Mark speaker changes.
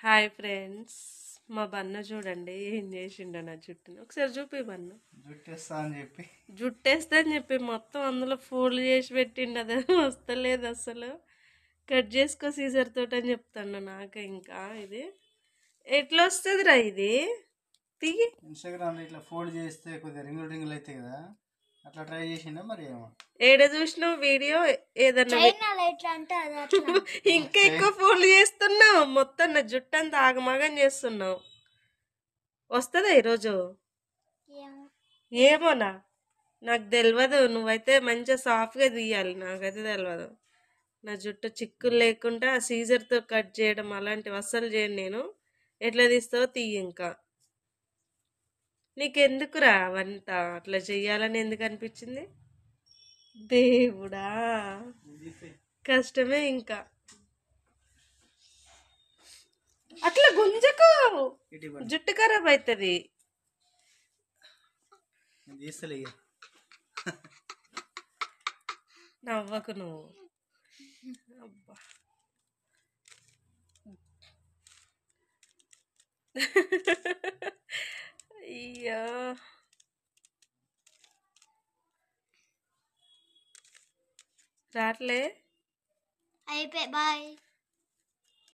Speaker 1: Hi friends, మా బన్న చూడండి ఏం చేసిండ నా జుట్టుని. ఒకసారి చూపి బన్న. జుట్టేస్తా అని చెప్పి మొత్తం అందులో ఫోల్డ్ చేసి పెట్టిండు. అది వస్తలేదు అసలు. కట్ చేసుకో సీజర్ తోటి అని చెప్తాను. నాకు ఇంకా ఇది ఎట్లా వస్తుంది రా? ఇది తీగి
Speaker 2: ఇన్స్టాగ్రామ్ లో ఇట్లా ఫోల్డ్ చేస్తే కొద్దిగా రింగులు రింగులు అవుతాయి కదా, అట్లా ట్రై చేసిండా మరి ఏమో.
Speaker 1: ఏడ చూసినావు వీడియో? ఏదన్నా ఇంకా ఎక్కువ ఫోల్డ్ చేస్తున్నావు. మొత్తం నా జుట్టు అంతా ఆగమాగం చేస్తున్నావు. వస్తుందా ఈరోజు? ఏమోనా, నాకు తెలియదు. నువ్వైతే మంచిగా సాఫ్ట్గా తీయాలి, నాకైతే తెలియదు. నా జుట్టు చిక్కులు లేకుండా సీజర్తో కట్ చేయడం అలాంటివి అస్సలు చేయను నేను. ఎట్లా తీస్తావో తీయి. ఇంకా నీకెందుకురా అవంతా అట్లా చెయ్యాలని ఎందుకు అనిపించింది? దేవుడా, కష్టమే. ఇంకా అట్లా గుంజకు, జుట్టు ఖరాబ్ అవుతుంది. నవ్వకు నువ్వు. అబ్బా అయ్యో, రాట్లే.
Speaker 3: అయిపోయి బాయ్.